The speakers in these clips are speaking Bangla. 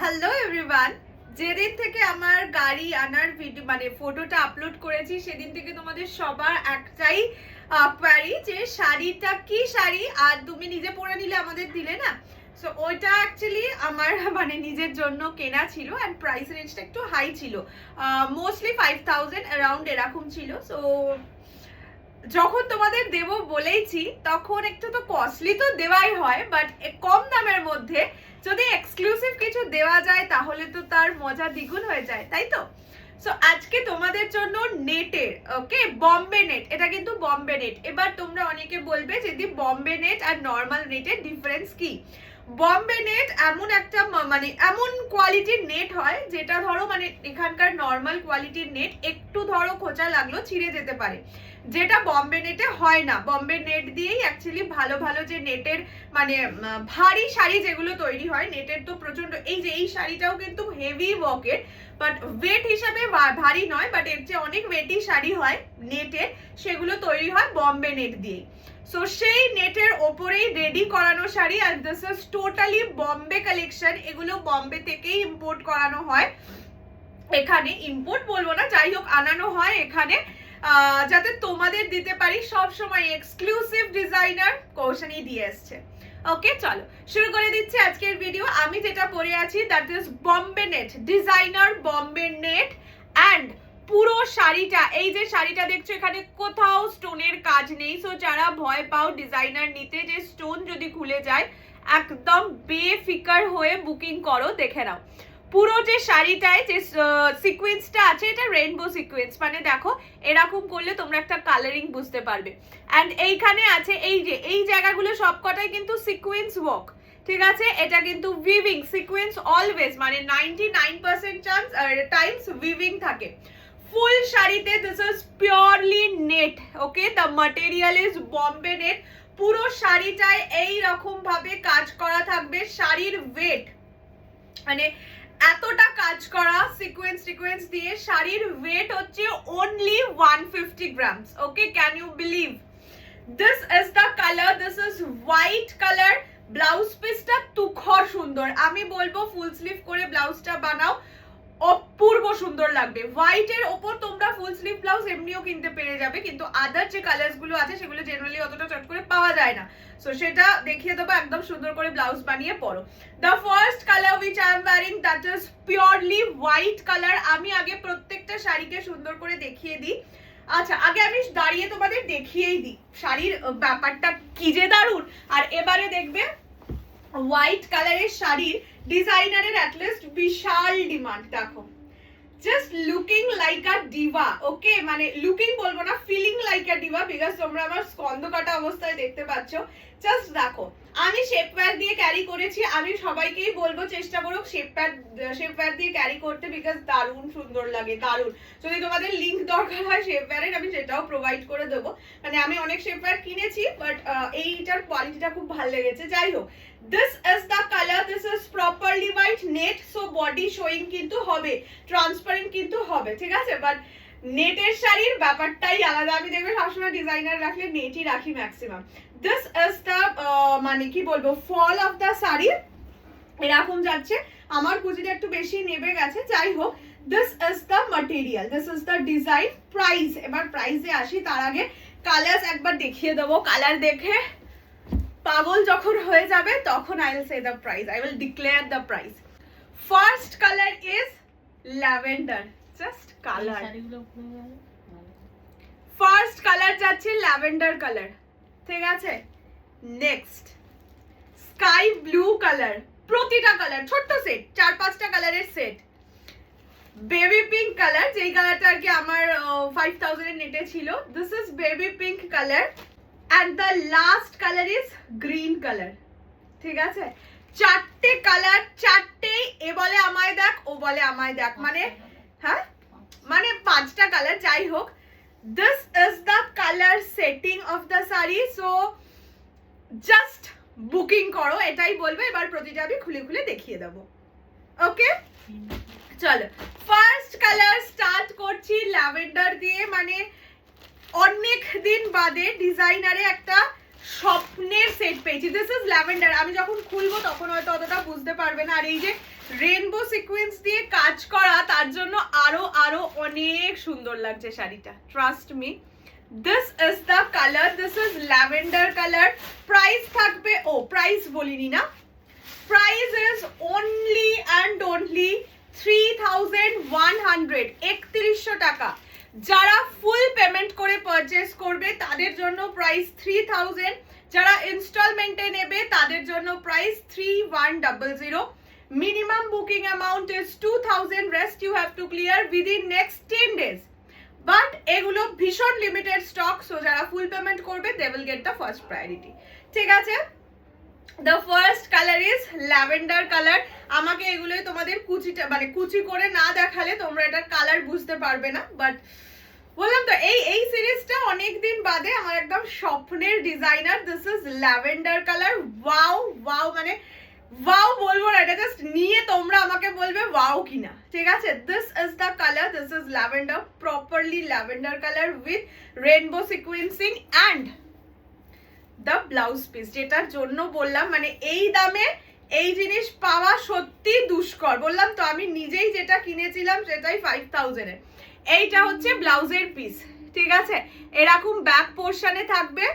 হ্যালো এভরিওয়ান, যেদিন থেকে আমার গাড়ি আনার ভিডিও মানে ফটোটা আপলোড করেছি সেদিন থেকে তোমাদের সবার একটাই কোয়ারি যে শাড়িটা কি শাড়ি আর তুমি নিজে পরে নিলে আমাদের দিলে না। সো ওইটা অ্যাকচুয়ালি আমার মানে নিজের জন্য কেনা ছিল অ্যান্ড প্রাইস রেঞ্জটা একটু হাই ছিল, মোস্টলি 5000 অ্যারাউন্ড এরকম ছিল। সো যখন তোমাদের দেব বলেইছি তখন একটু তো কস্টলি তো দেওয়াই হয়, বাট কম দামের মধ্যে যদি এক্সক্লুসিভ কিছু দেওয়া যায় তাহলে তো তার মজা দ্বিগুণ হয়ে যায়, তাই তো? সো আজকে তোমাদের জন্য নেটের, ওকে, বম্বে নেট, এটা কিন্তু বম্বে নেট। এবার তোমরা অনেকে বলবে যদি বম্বে নেট আর নর্মাল নেটের ডিফারেন্স কি। বম্বে নেট এমন একটা মানে এমন কোয়ালিটির নেট হয় যেটা ধরো মানে এখানকার নর্মাল কোয়ালিটির নেট একটু ধরো খোঁচা লাগলো ছিঁড়ে যেতে পারে, যেটা বম্বে নেটে হয় না। বম্বে নেট দিয়েই অ্যাকচুয়ালি ভালো ভালো যে নেটের মানে ভারী শাড়ি যেগুলো তৈরি হয়, নেটের তো প্রচন্ড, এই যে এই শাড়িটাও কিন্তু হেভি ওয়ার্কের, বাট ওয়েট হিসাবে ভারী নয়, বাট এর যে অনেক ওয়েটি শাড়ি হয় নেটের সেগুলো তৈরি হয় বম্বে নেট দিয়েই। সো সেই নেটের ওপরেই রেডি করানো শাড়ি, আর this is totally Bombay collection. এগুলো বম্বে থেকেই ইম্পোর্ট করানো হয়, এখানে ইম্পোর্ট বলবো না, যাই হোক আনানো হয় এখানে, যাতে তোমাদের দিতে পারি। সব সময় এক্সক্লুসিভ ডিজাইনার কৌশানি দিয়ে এসছে। ওকে, চলো শুরু করে দিচ্ছি আজকের ভিডিও। আমি যেটা পরে আছি that is Bombay net, designer Bombay net. And পুরো শাড়িটা, এই যে শাড়িটা দেখছো এখানে কোথাও স্টোনের কাজ নেই। সো যারা ভয় পাও ডিজাইনার নিতে যে স্টোন যদি খুলে যায়, একদম বেফিকার হয়ে বুকিং করো, দেখে নাও। পুরো যে শাড়িটায় যে সিকোয়েন্সটা আছে এটা রেইনবো সিকোয়েন্স, মানে দেখো এরকম করলে তোমরা একটা কালারিং বুঝতে পারবে। অ্যান্ড এইখানে আছে এই যে এই জায়গাগুলো সবকটাই কিন্তু সিকোয়েন্স ওয়ার্ক, ঠিক আছে? এটা কিন্তু উইভিং সিকোয়েন্স অলওয়েজ, মানে 99% চান্স টাইমস উইভিং থাকে ফুল শাড়িতে। This is purely net, okay, the material is Bombay net. পুরো শাড়িটায় এই রকম ভাবে কাজ করা থাকবে। শাড়ির ওয়েট মানে এতটা কাজ করা সিকোয়েন্স দিয়ে শাড়ির ওয়েট হচ্ছে only 150 grams. Okay, can you believe? This is the colour, this is white colour. Blouse পিসটা তুখর সুন্দর, আমি বলবো ফুল স্লিভ করে ব্লাউজটা বানাও, অপূর্ব সুন্দর লাগবে। হোয়াইটের ওপর তোমরা ফুল স্লিভ ব্লাউজ এমনিও কিনতে পেরে যাবে, কিন্তু আদার যে কালার্স গুলো আছে সেগুলো জেনারেলি অতটা চট করে পাওয়া যায় না। সো সেটা দেখিয়ে দেবো, একদম সুন্দর করে ব্লাউজ বানিয়ে পরো। The first colour which I am wearing that is purely white colour. আমি আগে প্রত্যেকটা শাড়িকে সুন্দর করে দেখিয়ে দিই। আচ্ছা, আগে আমি দাঁড়িয়ে তোমাদের দেখিয়েই দিই শাড়ির ব্যাপারটা কি যে দারুণ। আর এবারে দেখবে হোয়াইট কালারের শাড়ির ডিজাইনারের অ্যাটলিস্ট বিশাল ডিমান্ড। দেখো, just looking like a diva, okay, মানে লুকিং বলবো না, feeling like a diva, because তোমরা আমার স্কন্দ কাটা অবস্থায় দেখতে পাচ্ছ। জাস্ট দেখো, আমি শেপ ওয়্যার দিয়ে ক্যারি করেছি, আমি সবাইকেই বলবো চেষ্টা করো শেপ ওয়্যার দিয়ে ক্যারি করতে, বিকজ দারুণ সুন্দর লাগে, দারুণ। যদি তোমাদের লিঙ্ক দরকার হয় শেপ ওয়্যারের আমি সেটাও প্রোভাইড করে দেবো। মানে আমি অনেক শেপ ওয়্যার কিনেছি, বাট এইটার কোয়ালিটিটা খুব ভালো লেগেছে। যাই হোক, this is the color, this is properly white net, so body showing কিন্তু হবে, ট্রান্সপারেন্ট কিন্তু হবে, ঠিক আছে? বাট নেটের শাড়ির ব্যাপারটাই আলাদা। আমি দেখবে সবসময় ডিজাইনার রাখলে নেটই রাখি ম্যাক্সিমাম। দিস ইজ দ্য মানে কি বলবো ফল অফ দ্য শাড়ি, এরকম যাচ্ছে। আমার কুচিটা একটু বেশি নেবে গেছে, যাই হোক। This is the material, this is the design. Price, এবার প্রাইসে আসি, তার আগে কালার্স একবার দেখিয়ে দেবো। কালার দেখে পাগল যখন হয়ে যাবে তখন I will say the price, I will declare the price. First color is lavender, just color. First color যাচ্ছে lavender color, ঠিক আছে? Next sky blue color, প্রতিটা কালার ছোট্ট সেট, 4-5টা কালারের সেট। বেবি পিঙ্ক কালার, যেই কালারটা আর কি আমার 5000 এর নেটে ছিল, this is baby pink colour. And the last color is green color, ঠিক আছে? চারটে কালার, চারটেই এ বলে আমায় দেখ, ও বলে আমায় দেখ, মানে হ্যাঁ, মানে 5টা কালার। যাই হোক, this is the color setting of the saree, so just booking করো, এটাই বলবো। এবার প্রতিটা আমি খুলে খুলে দেখিয়ে দেবো, ওকে? চলো, ফার্স্ট কালার স্টার্ট করছি ল্যাভেন্ডার দিয়ে। মানে অনেক দিন বাদে ডিজাইনারে একটা স্বপ্নের সেট পেয়েছি। This is lavender. আমি যখন খুলবো তখন হয়তো অতটা বুঝতে পারবে না। আর এই যে রেনবো সিকোয়েন্স দিয়ে কাজ করা, তার জন্য আরো আরো অনেক সুন্দর লাগছে শাড়িটা, trust me. This is the colour, this is lavender colour. Price থাকবে, ও প্রাইস বলিনি না, price is only and only 3100, 3100 টাকা। যারা ফুল পেমেন্ট করে পারচেস করবে তাদের জন্য প্রাইস 3000, যারা ইনস্টলমেন্টে নেবে তাদের জন্য price 3100। Minimum booking amount is 2000, rest you have to clear within next 10 days। But এগুলো ভীষণ লিমিটেড স্টক, সো যারা ফুল পেমেন্ট করবে they will get the first priority, ঠিক আছে। The first colour is lavender colour. আমাকে এগুলোই তোমাদের কুচিটা মানে কুচি করে না দেখালে তোমরা এটার কালার বুঝতে পারবে না, বাট বললাম তো এই সিরিজটা অনেকদিন বাদে আমার একদম স্বপ্নের designer. This is lavender colour. Wow wow, মানে ওয়াও বলবো না, এটা জাস্ট নিয়ে তোমরা আমাকে বলবে ওয়াও কিনা, ঠিক আছে। This is the colour, this is lavender, properly lavender colour with rainbow sequencing and the blouse piece, যেটার জন্য বললাম মানে এই দামে এই জিনিস পাওয়া সত্যি দুষ্কর। বললাম তো আমি নিজেই যেটা কিনেছিলাম সেটাই 5000 এর। এইটা হচ্ছে ব্লাউজের পিস, ঠিক আছে। এরকম ব্যাক পোর্শনে থাকবে,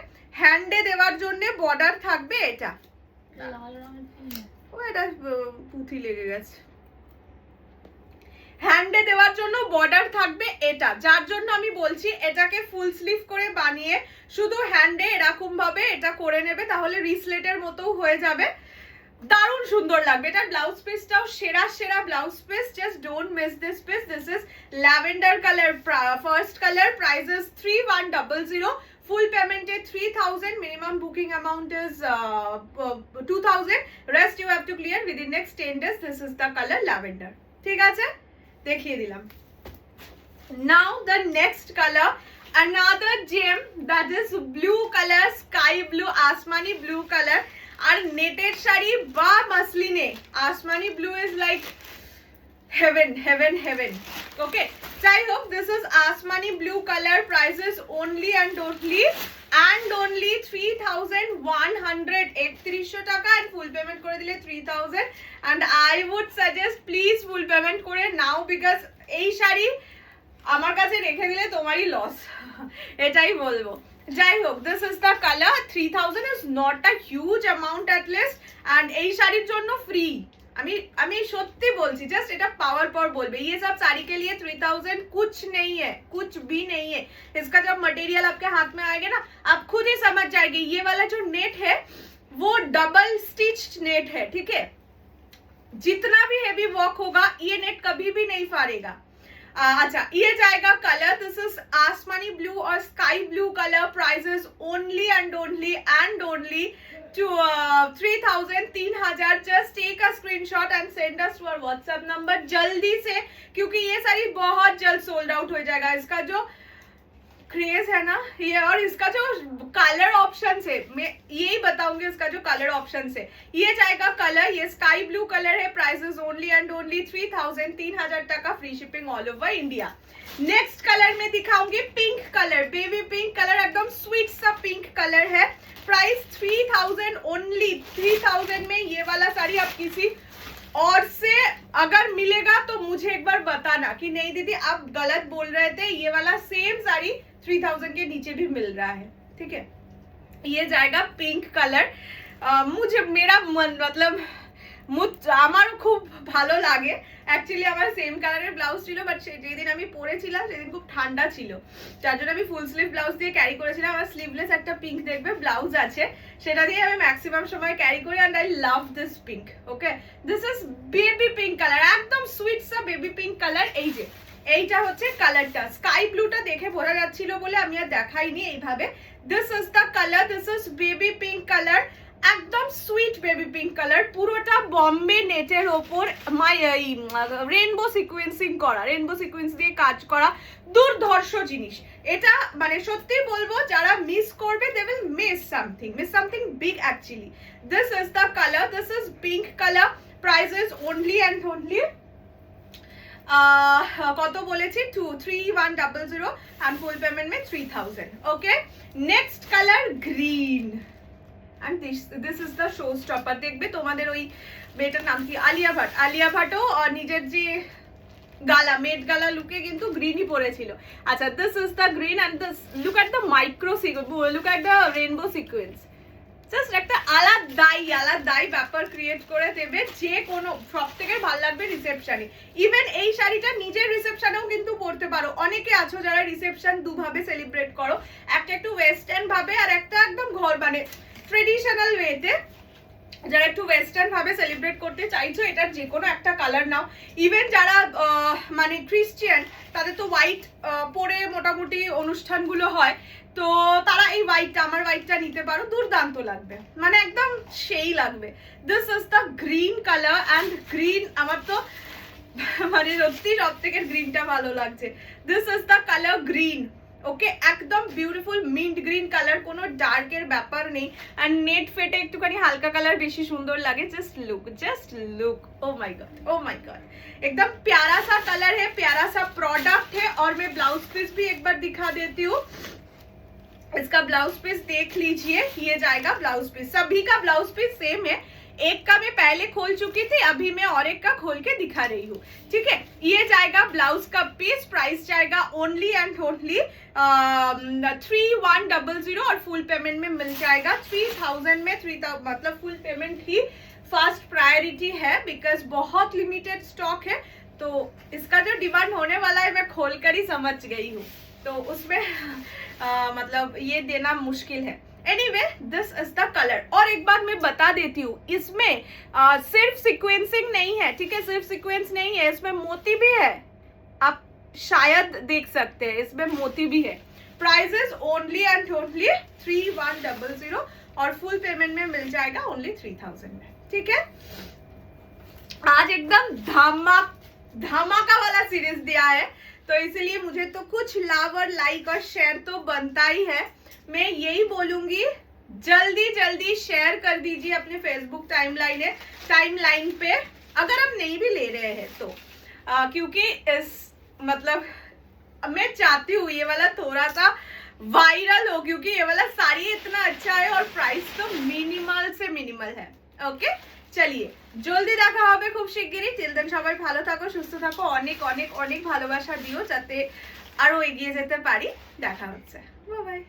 হ্যান্ডে দেওয়ার জন্য বর্ডার থাকবে। এটা ও এটা পুঁথি লেগে গেছে। হ্যান্ডে দেওয়ার জন্য বর্ডার থাকবে এটা, যার জন্য আমি বলছি এটাকে ফুল স্লিভ করে বানিয়ে শুধু হ্যান্ডে এরকম ভাবে এটা করে নেবে, তাহলে রিসলেটের মতো হয়ে যাবে, দারুণ সুন্দর লাগবে। এটা ব্লাউজ পিসটাও সেরা সেরা blouse piece, just don't miss this piece. This is lavender colour, first colour, price is 3100, full পেমেন্টে 3000, minimum booking amount is 2000, rest you have to clear within next 10 days। This is the colour lavender, ঠিক আছে, দেখিয়ে দিলাম। Now the next colour, another gem, that is blue color, sky blue, আসমানি ব্লু কালার। আর নেটের শাড়ি বা মাসলিনে আসমানি blue is like heaven, heaven, heaven, okay। যাই হোক, this is Asmani blue colour, price is only and only 3100, 3100 টাকা, and full payment করে দিলে 3000, and I would suggest please full payment করে নাও, because এই শাড়ি আমার কাছে রেখে দিলে তোমারই লস, এটাই বলবো। যাই হোক, this is the colour. 3000 is not a huge amount at least, and এই শাড়ির জন্য ফ্রি। আমি সত্যি বলছি, জাস্ট এটা पावर पर बोलबे, ये सब साड़ी के लिए 3000 कुछ नहीं है, कुछ भी नहीं है। इसका जब मटेरियल आपके हाथ में आएगा ना, आप खुद ही समझ जाएंगे। ये वाला जो नेट है वो डबल स्टिच्ड नेट है, ठीक है। जितना भी हेवी वर्क होगा ये नेट कभी भी नहीं फाड़ेगा। अच्छा, ये जाएगा कलर, दिस इज आसमानी ब्लू और sky blue colour, price is only and only to 3000। just take a screenshot and send us to our WhatsApp number जल्दी से, क्योंकि ये सारी बहुत जल्द सोल्ड आउट हो जाएगा। इसका जो क्रेज है ना ये, और इसका जो कलर ऑप्शन है, मैं यही बताऊंगी इसका जो कलर ऑप्शन है। ये जाएगा कलर, ये स्काई ब्लू कलर है, price is only and only 3000, 3000 टका, free shipping all over India. Next colour में दिखाऊंगी pink colour, baby pink colour, एकदम स्वीट सा पिंक कलर है, प्राइस 3000 ओनली। 3000 में ये वाला साड़ी आप किसी और से अगर मिलेगा तो मुझे एक बार बताना कि नहीं दीदी आप गलत बोल रहे थे, ये वाला सेम साड़ी 3000 के नीचे भी मिल रहा है, ठीक है। ये जाएगा पिंक कलर। मुझे मेरा मन मतलब আমার খুব ভালো লাগে অ্যাকচুয়ালি। আমার সেম কালারের ব্লাউজ ছিল, বাট যেদিন আমি পরেছিলাম সেদিন খুব ঠান্ডা ছিল, যার জন্য আমি ফুল স্লিভ ব্লাউজ দিয়ে ক্যারি করেছিলাম। আমার স্লিভলেস একটা পিঙ্ক দেখবে ব্লাউজ আছে, সেটা দিয়ে আমি ম্যাক্সিমাম সময় ক্যারি করি, and I love this pink, okay. This is baby pink colour, একদম সুইট সা বেবি পিঙ্ক কালার। এই যে এইটা হচ্ছে কালারটা, স্কাই ব্লুটা দেখে বোঝা যাচ্ছিল বলে আমি আর দেখাইনি এইভাবে। This is the colour, this is baby pink colour, একদম সুইট বেবি পিঙ্ক কালার, পুরোটা বম্বে নেটের ওপর রেনবো সিকোয়েন্সিং করা, রেনবো সিকোয়েন্স দিয়ে কাজ করা, দুর্ধর্ষ জিনিস এটা। মানে সত্যি বলবো, যারা মিস করবে they will miss something big actually. This is the colour, this is pink colour, price is only and only কত বলেছি 3100, and full payment में 3000, okay। next color green, and this is the show stopper। দেখবে তোমাদের ওই মেয়েটার নাম কি, আলিয়া ভাটও নিজের যে গালা মেট গালা লুকে কিন্তু গ্রিনই পরেছিল। আচ্ছা, this is the green and this look at the micro look at the rainbow sequence. Just একটা আলাদাই ব্যাপার ক্রিয়েট করে দেবে, যে কোনো সব থেকে ভালো লাগবে রিসেপশনে। ইভেন এই শাড়িটা নিজের রিসেপশনেও কিন্তু পরতে পারো। অনেকে আছো যারা রিসেপশন দুভাবে সেলিব্রেট করো, একটা একটু ওয়েস্টার্ন ভাবে আর একটা একদম ঘর মানে ট্রেডিশনাল ওয়েতে। যারা একটু ওয়েস্টার্ন ভাবে সেলিব্রেট করতে চাইছো, এটার যে কোনো একটা কালার নাও। ইভেন যারা মানে ক্রিশ্চিয়ান, তাদের তো হোয়াইট পরে মোটামুটি অনুষ্ঠানগুলো হয়, তো তারা এই হোয়াইটটা, আমার হোয়াইটটা নিতে পারো, দুর্দান্ত লাগবে, মানে একদম সেই লাগবে। This is the green colour and green আমার তো মানে সত্যি সব থেকে গ্রিনটা ভালো লাগছে। This is the colour green, okay, একদম বিউটিফুল মিন্ট গ্রিন কালার, কোনো ডার্কের ব্যাপার নেই। আর নেট ফেটে একটুখানি হালকা কালার বেশি সুন্দর লাগে। Just look oh my God एकदम प्यारा सा कलर है, प्यारा सा प्रोडक्ट है। और मैं ब्लाउज पीस भी एक बार दिखा देती हूँ। इसका ब्लाउज पीस देख लीजिए, ये जाएगा ब्लाउज पीस। सभी का ब्लाउज पीस सेम है, एक का मैं पहले खोल चुकी थी, अभी मैं और एक का खोल के दिखा रही हूँ, ठीक है। ये जाएगा ब्लाउज का पीस, प्राइस जाएगा ओनली एंड ओनली 3100 और फुल पेमेंट में मिल जाएगा 3000 में। 3000 मतलब फुल पेमेंट ही फर्स्ट प्रायोरिटी है, बिकॉज बहुत लिमिटेड स्टॉक है, तो इसका जो डिमांड होने वाला है मैं खोल कर ही समझ गई हूँ, तो उसमें मतलब ये देना मुश्किल है। Anyway, this is the colour. और एक बात मैं बता देती हूँ, इसमें सिर्फ सीक्वेंसिंग नहीं है, ठीक है, सिर्फ सीक्वेंस नहीं है, इसमें मोती भी है, आप शायद देख सकते हैं, इसमें मोती भी है। प्राइसेस ओनली एंड ओनली 3100 और फुल पेमेंट में मिल जाएगा ओनली 3000 में, ठीक है। आज एकदम धमाका वाला सीरीज दिया है, तो इसलिए मुझे तो कुछ लव और लाइक और शेयर तो बनता ही है। मैं यही बोलूंगी, जल्दी शेयर कर दीजिए अपने फेसबुक टाइमलाइन पे, अगर आप नहीं भी ले रहे हैं तो, क्योंकि इस मतलब मैं चाहती हूँ ये वाला थोड़ा सा वायरल हो, क्योंकि ये वाला साड़ी इतना अच्छा है और प्राइस तो मिनिमल से मिनिमल है। ओके, চলিয়ে জলদি দেখা হবে খুব শিগগিরই। টিল দেন সবাই ভালো থাকো, সুস্থ থাকো, অনেক অনেক অনেক ভালোবাসা দিও যাতে আরো এগিয়ে যেতে পারি। দেখা হচ্ছে, বাই বাই।